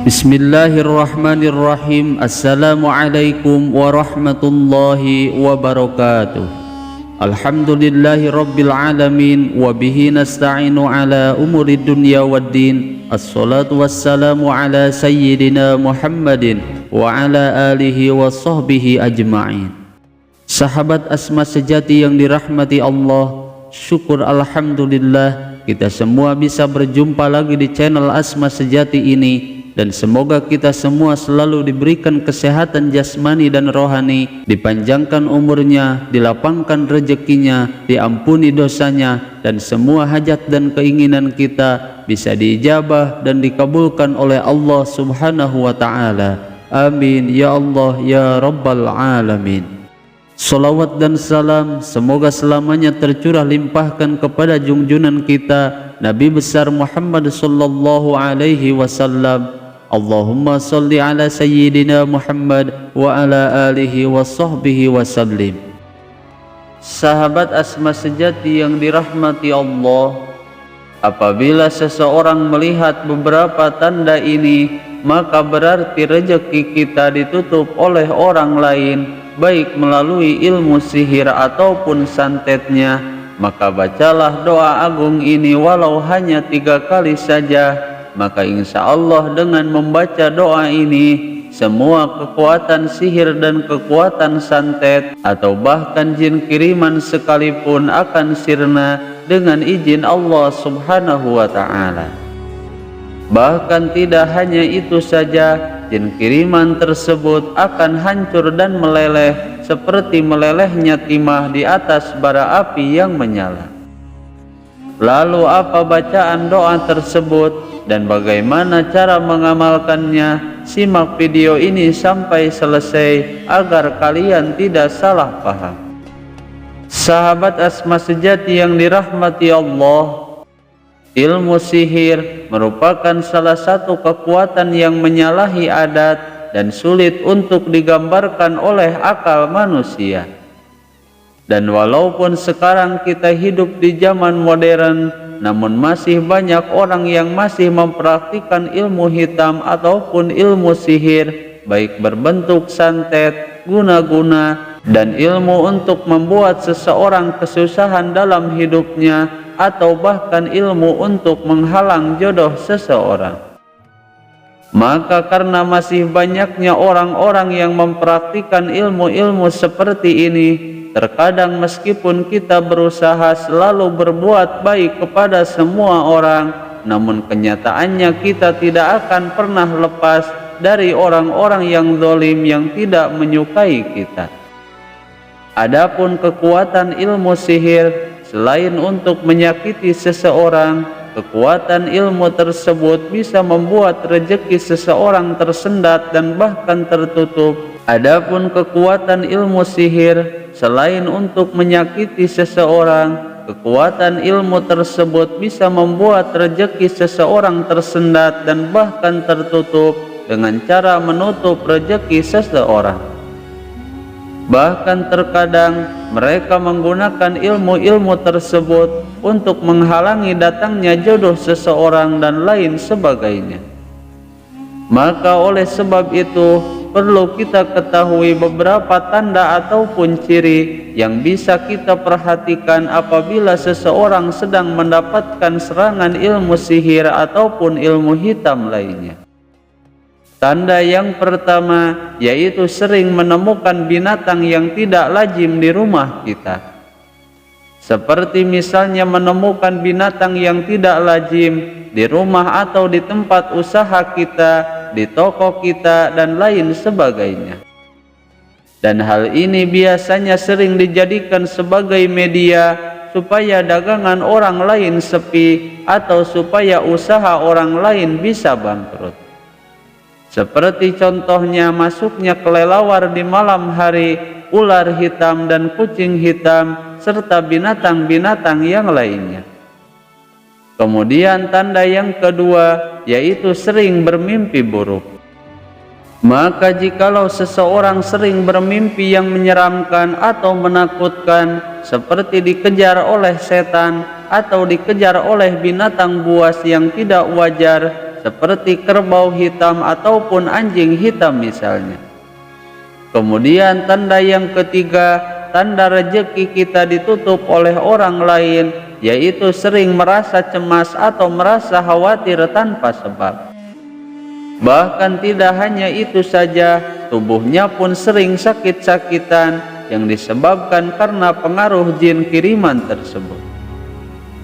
Bismillahirrahmanirrahim. Assalamualaikum warahmatullahi wabarakatuh. Alhamdulillahi rabbil alamin. Wabihi nasta'inu ala umuri dunya waddin. Assalatu wassalamu ala sayyidina Muhammadin wa ala alihi wa sahbihi ajma'in. Sahabat Asma sejati yang dirahmati Allah, syukur alhamdulillah kita semua bisa berjumpa lagi di channel Asma Sejati ini. Dan semoga kita semua selalu diberikan kesehatan jasmani dan rohani, dipanjangkan umurnya, dilapangkan rezekinya, diampuni dosanya, dan semua hajat dan keinginan kita bisa diijabah dan dikabulkan oleh Allah Subhanahu wa Ta'ala. Amin ya Allah ya Rabbal Alamin. Salawat dan salam semoga selamanya tercurah limpahkan kepada junjunan kita Nabi besar Muhammad sallallahu alaihi wasallam. Allahumma salli ala sayyidina Muhammad wa ala alihi wa sahbihi wa sallim. Sahabat Asma sejati yang dirahmati Allah, apabila seseorang melihat beberapa tanda ini, maka berarti rezeki kita ditutup oleh orang lain, baik melalui ilmu sihir ataupun santetnya. Maka bacalah doa agung ini walau hanya 3 kali saja. Maka insya Allah dengan membaca doa ini, semua kekuatan sihir dan kekuatan santet atau bahkan jin kiriman sekalipun akan sirna dengan izin Allah Subhanahu wa Ta'ala. Bahkan tidak hanya itu saja, jin kiriman tersebut akan hancur dan meleleh seperti melelehnya timah di atas bara api yang menyala. Lalu apa bacaan doa tersebut dan bagaimana cara mengamalkannya? Simak video ini sampai selesai agar kalian tidak salah paham. Sahabat Asma sejati yang dirahmati Allah, ilmu sihir merupakan salah satu kekuatan yang menyalahi adat dan sulit untuk digambarkan oleh akal manusia. Dan walaupun sekarang kita hidup di zaman modern, namun masih banyak orang yang masih mempraktikkan ilmu hitam ataupun ilmu sihir, baik berbentuk santet, guna-guna, dan ilmu untuk membuat seseorang kesusahan dalam hidupnya, atau bahkan ilmu untuk menghalang jodoh seseorang. Maka karena masih banyaknya orang-orang yang mempraktikkan ilmu-ilmu seperti ini, terkadang meskipun kita berusaha selalu berbuat baik kepada semua orang, namun kenyataannya kita tidak akan pernah lepas dari orang-orang yang zalim yang tidak menyukai kita. Adapun kekuatan ilmu sihir, selain untuk menyakiti seseorang, kekuatan ilmu tersebut bisa membuat rezeki seseorang tersendat dan bahkan tertutup. Adapun kekuatan ilmu sihir, selain untuk menyakiti seseorang, kekuatan ilmu tersebut bisa membuat rezeki seseorang tersendat dan bahkan tertutup dengan cara menutup rezeki seseorang. Bahkan terkadang mereka menggunakan ilmu-ilmu tersebut untuk menghalangi datangnya jodoh seseorang dan lain sebagainya. Maka oleh sebab itu, perlu kita ketahui beberapa tanda ataupun ciri yang bisa kita perhatikan apabila seseorang sedang mendapatkan serangan ilmu sihir ataupun ilmu hitam lainnya. Tanda yang pertama yaitu sering menemukan binatang yang tidak lazim di rumah kita. Seperti misalnya menemukan binatang yang tidak lazim di rumah atau di tempat usaha kita, di toko kita, dan lain sebagainya. Dan hal ini biasanya sering dijadikan sebagai media supaya dagangan orang lain sepi atau supaya usaha orang lain bisa bangkrut. Seperti contohnya masuknya kelelawar di malam hari, ular hitam dan kucing hitam, serta binatang-binatang yang lainnya. Kemudian tanda yang kedua yaitu sering bermimpi buruk. Maka jikalau seseorang sering bermimpi yang menyeramkan atau menakutkan, seperti dikejar oleh setan atau dikejar oleh binatang buas yang tidak wajar, seperti kerbau hitam ataupun anjing hitam misalnya. Kemudian tanda yang ketiga, tanda rezeki kita ditutup oleh orang lain, yaitu sering merasa cemas atau merasa khawatir tanpa sebab. Bahkan tidak hanya itu saja, tubuhnya pun sering sakit-sakitan yang disebabkan karena pengaruh jin kiriman tersebut.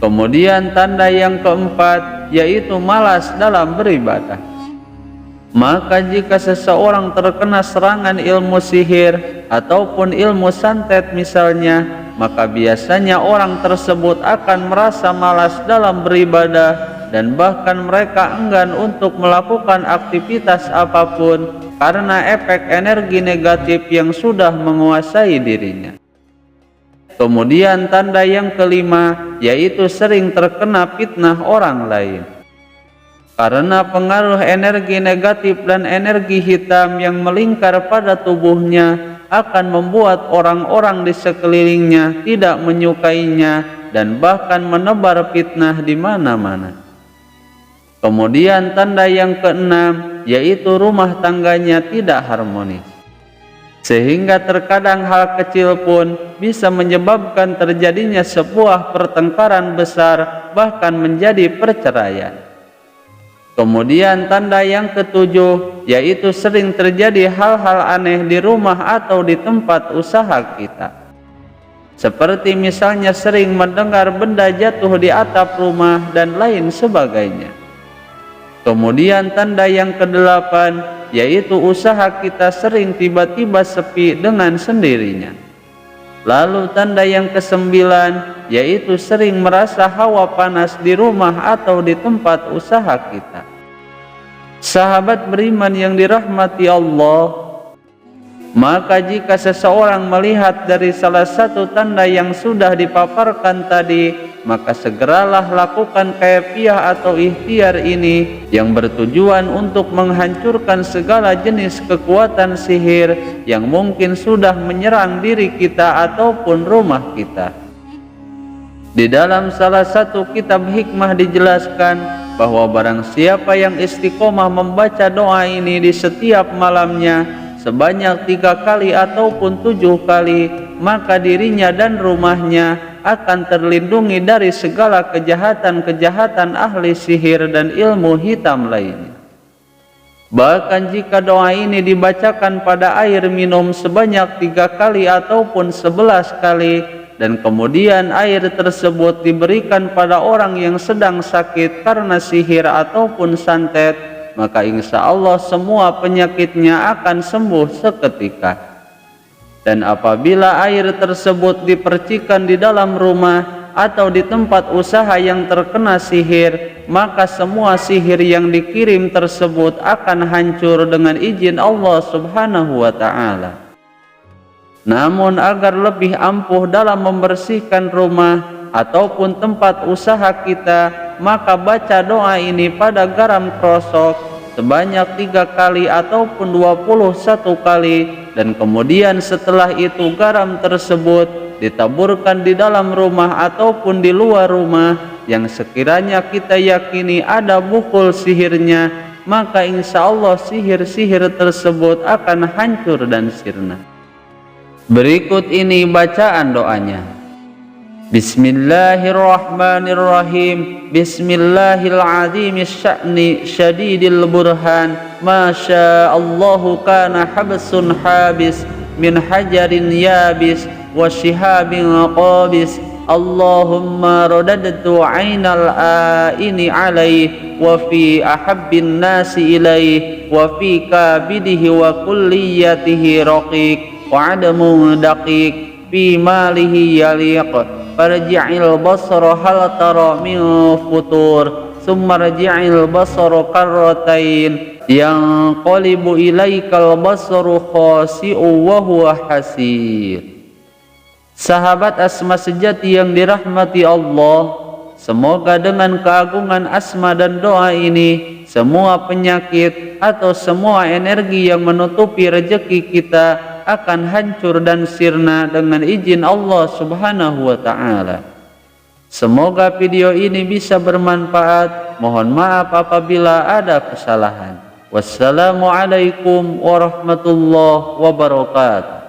Kemudian tanda yang keempat, yaitu malas dalam beribadah. Maka jika seseorang terkena serangan ilmu sihir ataupun ilmu santet misalnya, maka biasanya orang tersebut akan merasa malas dalam beribadah dan bahkan mereka enggan untuk melakukan aktivitas apapun karena efek energi negatif yang sudah menguasai dirinya. Kemudian tanda yang kelima, yaitu sering terkena fitnah orang lain. Karena pengaruh energi negatif dan energi hitam yang melingkar pada tubuhnya akan membuat orang-orang di sekelilingnya tidak menyukainya dan bahkan menebar fitnah di mana-mana. Kemudian tanda yang keenam, yaitu rumah tangganya tidak harmonis. Sehingga terkadang hal kecil pun bisa menyebabkan terjadinya sebuah pertengkaran besar, bahkan menjadi perceraian. Kemudian tanda yang ketujuh, yaitu sering terjadi hal-hal aneh di rumah atau di tempat usaha kita. Seperti misalnya sering mendengar benda jatuh di atap rumah dan lain sebagainya. Kemudian tanda yang kedelapan, yaitu usaha kita sering tiba-tiba sepi dengan sendirinya. Lalu tanda yang kesembilan, yaitu sering merasa hawa panas di rumah atau di tempat usaha kita. Sahabat beriman yang dirahmati Allah, maka jika seseorang melihat dari salah satu tanda yang sudah dipaparkan tadi, maka segeralah lakukan kaifiah atau ikhtiar ini yang bertujuan untuk menghancurkan segala jenis kekuatan sihir yang mungkin sudah menyerang diri kita ataupun rumah kita. Di dalam salah satu kitab hikmah dijelaskan bahwa barang siapa yang istiqomah membaca doa ini di setiap malamnya sebanyak 3 kali ataupun 7 kali, maka dirinya dan rumahnya akan terlindungi dari segala kejahatan-kejahatan ahli sihir dan ilmu hitam lainnya. Bahkan jika doa ini dibacakan pada air minum sebanyak 3 kali ataupun 11 kali, dan kemudian air tersebut diberikan pada orang yang sedang sakit karena sihir ataupun santet, maka insya Allah semua penyakitnya akan sembuh seketika. Dan apabila air tersebut dipercikan di dalam rumah atau di tempat usaha yang terkena sihir, maka semua sihir yang dikirim tersebut akan hancur dengan izin Allah Subhanahu wa ta'ala. Namun agar lebih ampuh dalam membersihkan rumah ataupun tempat usaha kita, maka baca doa ini pada garam krosok sebanyak 3 kali ataupun 21 kali, dan kemudian setelah itu garam tersebut ditaburkan di dalam rumah ataupun di luar rumah yang sekiranya kita yakini ada bukul sihirnya, maka insya Allah sihir-sihir tersebut akan hancur dan sirna. Berikut ini bacaan doanya. Bismillahirrahmanirrahim. Bismillahirrahmanirrahim. Sya'ni syadidil burhan. Masya Allahu kana habsun habis min hajarin yabis wa shihabin qabis. Allahumma radadtu aynal aini alaih wa fi ahabbin nasi ilaih wa fi kabidihi wa kulliyatihi raqiq wa adamu daqiq fi malihi yaliq. Farji'il basara hal tara min futur summa rji'il basara karratain yanqalibu ilaikal basaru khasi'u wa huwa hasir. Sahabat asma sejati yang dirahmati Allah, semoga dengan keagungan asma dan doa ini semua penyakit, atau semua energi yang menutupi rezeki kita akan hancur dan sirna dengan izin Allah Subhanahu wa Ta'ala. Semoga video ini bisa bermanfaat. Mohon maaf apabila ada kesalahan. Wassalamualaikum warahmatullahi wabarakatuh.